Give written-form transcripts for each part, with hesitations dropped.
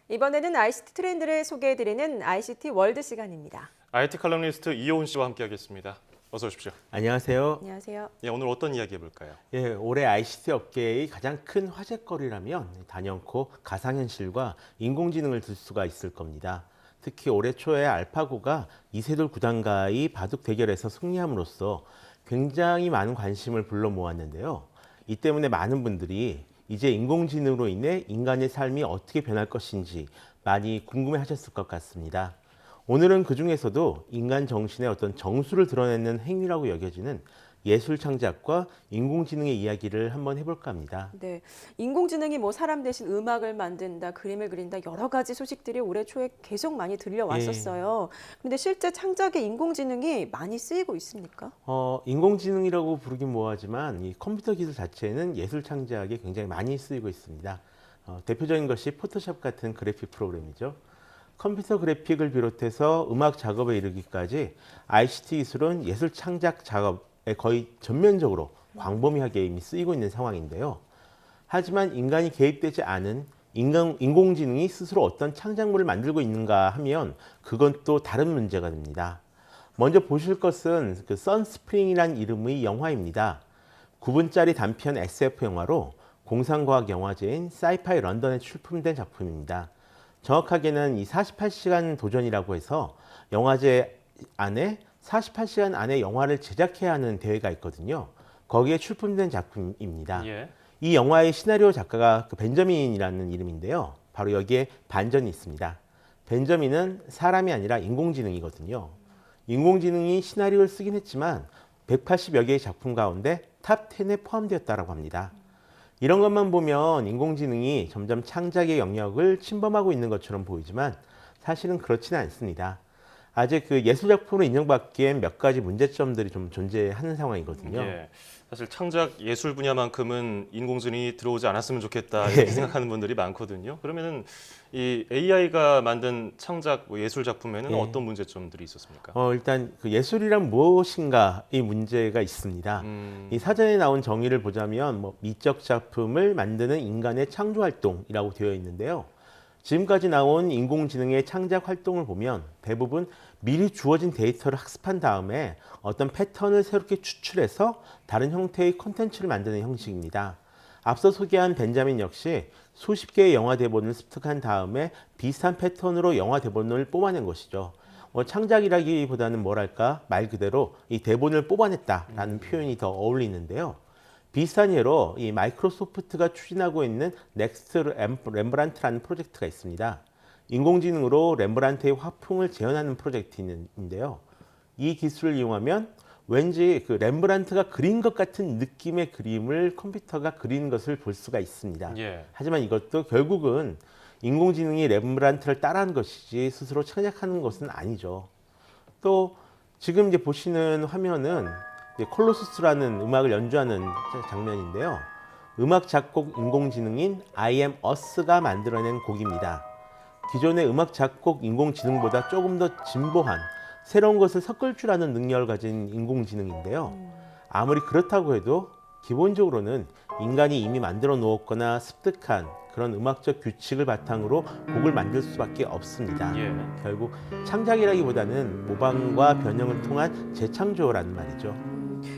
이번에는 ICT 트렌드를 소개해드리는 ICT 월드 시간입니다. IT 칼럼니스트 이효훈 씨와 함께하겠습니다. 어서 오십시오. 안녕하세요. 안녕하세요. 예, 오늘 어떤 이야기 해볼까요? 예, 올해 ICT 업계의 가장 큰 화제거리라면 단연코 가상현실과 인공지능을 들 수가 있을 겁니다. 특히 올해 초에 알파고가 이세돌 구단과의 바둑 대결에서 승리함으로써 굉장히 많은 관심을 불러 모았는데요. 이 때문에 많은 분들이 이제 인공지능으로 인해 인간의 삶이 어떻게 변할 것인지 많이 궁금해하셨을 것 같습니다. 오늘은 그 중에서도 인간 정신의 어떤 정수를 드러내는 행위라고 여겨지는 예술 창작과 인공지능의 이야기를 한번 해볼까 합니다. 네, 인공지능이 사람 대신 음악을 만든다, 그림을 그린다 여러 가지 소식들이 올해 초에 계속 많이 들려왔었어요. 그런데 실제 창작에 인공지능이 많이 쓰이고 있습니까? 인공지능이라고 부르긴 뭐하지만 이 컴퓨터 기술 자체는 예술 창작에 굉장히 많이 쓰이고 있습니다. 대표적인 것이 포토샵 같은 그래픽 프로그램이죠. 컴퓨터 그래픽을 비롯해서 음악 작업에 이르기까지 ICT 기술은 예술 창작 작업에 거의 전면적으로 광범위하게 이미 쓰이고 있는 상황인데요. 하지만 인간이 개입되지 않은 인공지능이 스스로 어떤 창작물을 만들고 있는가 하면 그건 또 다른 문제가 됩니다. 먼저 보실 것은 그 선스프링이라는 이름의 영화입니다. 9분짜리 단편 SF 영화로 공상과학 영화제인 사이파이 런던에 출품된 작품입니다. 정확하게는 이 48시간 도전이라고 해서 영화제 안에 48시간 안에 영화를 제작해야 하는 대회가 있거든요. 거기에 출품된 작품입니다. 예. 이 영화의 시나리오 작가가 벤저민이라는 이름인데요. 바로 여기에 반전이 있습니다. 벤저민은 사람이 아니라 인공지능이거든요. 인공지능이 시나리오를 쓰긴 했지만 180여 개의 작품 가운데 탑 10에 포함되었다고 합니다. 이런 것만 보면 인공지능이 점점 창작의 영역을 침범하고 있는 것처럼 보이지만 사실은 그렇지는 않습니다. 아직 그 예술작품으로 인정받기엔 몇 가지 문제점들이 좀 존재하는 상황이거든요. 예. 사실 창작 예술 분야만큼은 인공지능이 들어오지 않았으면 좋겠다 이렇게 생각하는 분들이 많거든요. 그러면은 이 AI가 만든 창작 예술 작품에는 어떤 문제점들이 있었습니까? 일단 그 예술이란 무엇인가 이 문제가 있습니다. 이 사전에 나온 정의를 보자면 미적 작품을 만드는 인간의 창조 활동이라고 되어 있는데요. 지금까지 나온 인공지능의 창작 활동을 보면 대부분 미리 주어진 데이터를 학습한 다음에 어떤 패턴을 새롭게 추출해서 다른 형태의 콘텐츠를 만드는 형식입니다. 앞서 소개한 벤자민 역시 수십 개의 영화 대본을 습득한 다음에 비슷한 패턴으로 영화 대본을 뽑아낸 것이죠. 창작이라기보다는 뭐랄까 말 그대로 이 대본을 뽑아냈다라는 표현이 더 어울리는데요. 비슷한 예로 이 마이크로소프트가 추진하고 있는 넥스트 렘브란트라는 프로젝트가 있습니다. 인공지능으로 렘브란트의 화풍을 재현하는 프로젝트인데요. 이 기술을 이용하면 왠지 그 렘브란트가 그린 것 같은 느낌의 그림을 컴퓨터가 그린 것을 볼 수가 있습니다. 예. 하지만 이것도 결국은 인공지능이 렘브란트를 따라한 것이지 스스로 창작하는 것은 아니죠. 또 지금 이제 보시는 화면은 콜로수스라는 음악을 연주하는 장면인데요. 음악 작곡 인공지능인 I.am Us가 만들어낸 곡입니다. 기존의 음악 작곡 인공지능보다 조금 더 진보한 새로운 것을 섞을 줄 아는 능력을 가진 인공지능인데요. 아무리 그렇다고 해도 기본적으로는 인간이 이미 만들어 놓았거나 습득한 그런 음악적 규칙을 바탕으로 곡을 만들 수밖에 없습니다. 예. 결국 창작이라기보다는 모방과 변형을 통한 재창조라는 말이죠.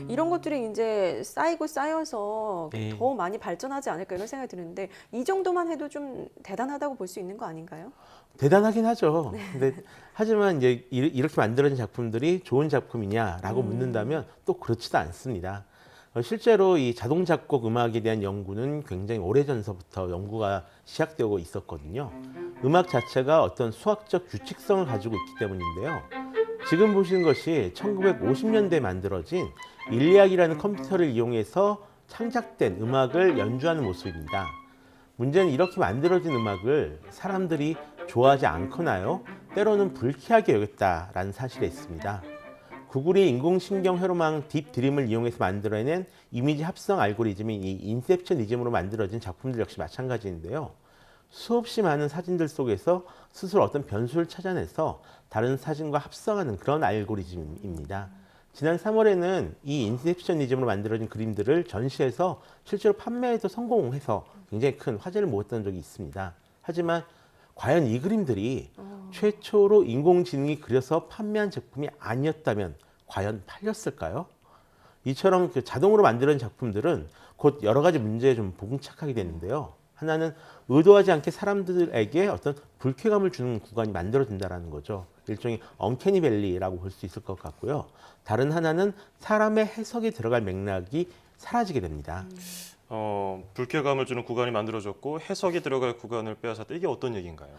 이런 것들이 이제 쌓이고 쌓여서 네. 더 많이 발전하지 않을까 이런 생각이 드는데 이 정도만 해도 좀 대단하다고 볼 수 있는 거 아닌가요? 대단하긴 하죠. 근데 하지만 이제 이렇게 만들어진 작품들이 좋은 작품이냐라고 묻는다면 또 그렇지도 않습니다. 실제로 이 자동 작곡 음악에 대한 연구는 굉장히 오래전서부터 연구가 시작되고 있었거든요. 음악 자체가 어떤 수학적 규칙성을 가지고 있기 때문인데요. 지금 보시는 것이 1950년대에 만들어진 일리악이라는 컴퓨터를 이용해서 창작된 음악을 연주하는 모습입니다. 문제는 이렇게 만들어진 음악을 사람들이 좋아하지 않거나요, 때로는 불쾌하게 여겼다라는 사실에 있습니다. 구글이 인공신경 회로망 딥드림을 이용해서 만들어낸 이미지 합성 알고리즘인 이 인셉션이즘으로 만들어진 작품들 역시 마찬가지인데요. 수없이 많은 사진들 속에서 스스로 어떤 변수를 찾아내서 다른 사진과 합성하는 그런 알고리즘입니다. 지난 3월에는 이 인셉션이즘으로 만들어진 그림들을 전시해서 실제로 판매에도 성공해서 굉장히 큰 화제를 모았던 적이 있습니다. 하지만 과연 이 그림들이 최초로 인공지능이 그려서 판매한 제품이 아니었다면 과연 팔렸을까요? 이처럼 그 자동으로 만드는 작품들은 곧 여러 가지 문제에 좀 봉착하게 되는데요. 하나는 의도하지 않게 사람들에게 어떤 불쾌감을 주는 구간이 만들어진다는 거죠. 일종의 언캐니 밸리라고 볼 수 있을 것 같고요. 다른 하나는 사람의 해석이 들어갈 맥락이 사라지게 됩니다. 불쾌감을 주는 구간이 만들어졌고 해석이 들어갈 구간을 빼앗았다. 이게 어떤 얘기인가요?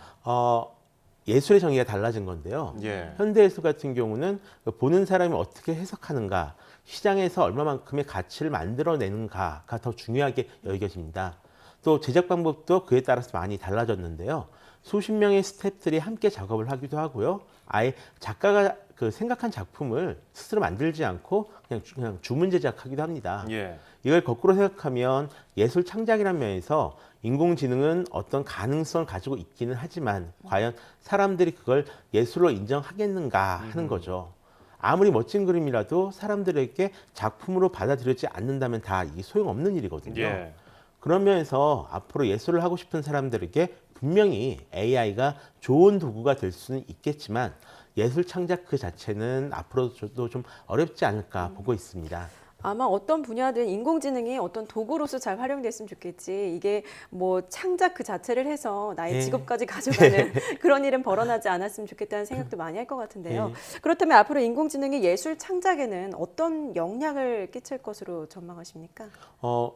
예술의 정의가 달라진 건데요. 예. 현대예술 같은 경우는 보는 사람이 어떻게 해석하는가, 시장에서 얼마만큼의 가치를 만들어내는가가 더 중요하게 여겨집니다. 또 제작 방법도 그에 따라서 많이 달라졌는데요. 수십 명의 스태프들이 함께 작업을 하기도 하고요. 아예 작가가 그 생각한 작품을 스스로 만들지 않고 그냥 주문 제작하기도 합니다. 예. 이걸 거꾸로 생각하면 예술 창작이라는 면에서 인공지능은 어떤 가능성을 가지고 있기는 하지만 과연 사람들이 그걸 예술로 인정하겠는가 하는 거죠. 아무리 멋진 그림이라도 사람들에게 작품으로 받아들여지지 않는다면 다 이게 소용없는 일이거든요. 예. 그런 면에서 앞으로 예술을 하고 싶은 사람들에게 분명히 AI가 좋은 도구가 될 수는 있겠지만 예술 창작 그 자체는 앞으로도 좀 어렵지 않을까 보고 있습니다. 아마 어떤 분야든 인공지능이 어떤 도구로서 잘 활용됐으면 좋겠지. 이게 뭐 창작 그 자체를 해서 나의 네. 직업까지 가져가는 그런 일은 벌어나지 않았으면 좋겠다는 생각도 많이 할 것 같은데요. 그렇다면 앞으로 인공지능이 예술 창작에는 어떤 영향을 끼칠 것으로 전망하십니까?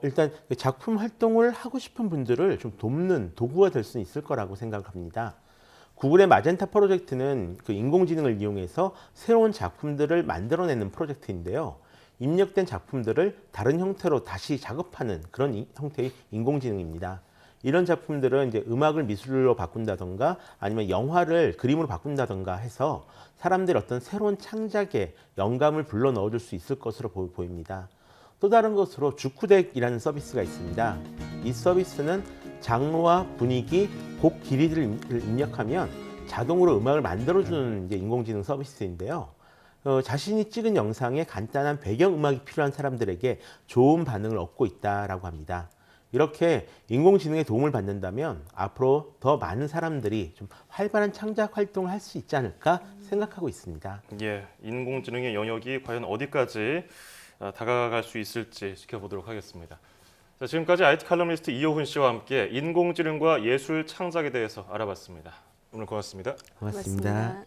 일단 작품 활동을 하고 싶은 분들을 좀 돕는 도구가 될 수 있을 거라고 생각합니다. 구글의 마젠타 프로젝트는 그 인공지능을 이용해서 새로운 작품들을 만들어내는 프로젝트인데요. 입력된 작품들을 다른 형태로 다시 작업하는 그런 형태의 인공지능입니다. 이런 작품들은 이제 음악을 미술로 바꾼다던가 아니면 영화를 그림으로 바꾼다던가 해서 사람들이 어떤 새로운 창작에 영감을 불러 넣어줄 수 있을 것으로 보입니다. 또 다른 것으로 주쿠덱이라는 서비스가 있습니다. 이 서비스는 장르와 분위기, 곡 길이를 입력하면 자동으로 음악을 만들어주는 이제 인공지능 서비스인데요. 자신이 찍은 영상에 간단한 배경음악이 필요한 사람들에게 좋은 반응을 얻고 있다라고 합니다. 이렇게 인공지능의 도움을 받는다면 앞으로 더 많은 사람들이 좀 활발한 창작 활동을 할 수 있지 않을까 생각하고 있습니다. 예. 인공지능의 영역이 과연 어디까지 다가갈 수 있을지 지켜보도록 하겠습니다. 자, 지금까지 IT 칼럼니스트 이호훈 씨와 함께 인공지능과 예술 창작에 대해서 알아봤습니다. 오늘 고맙습니다. 고맙습니다.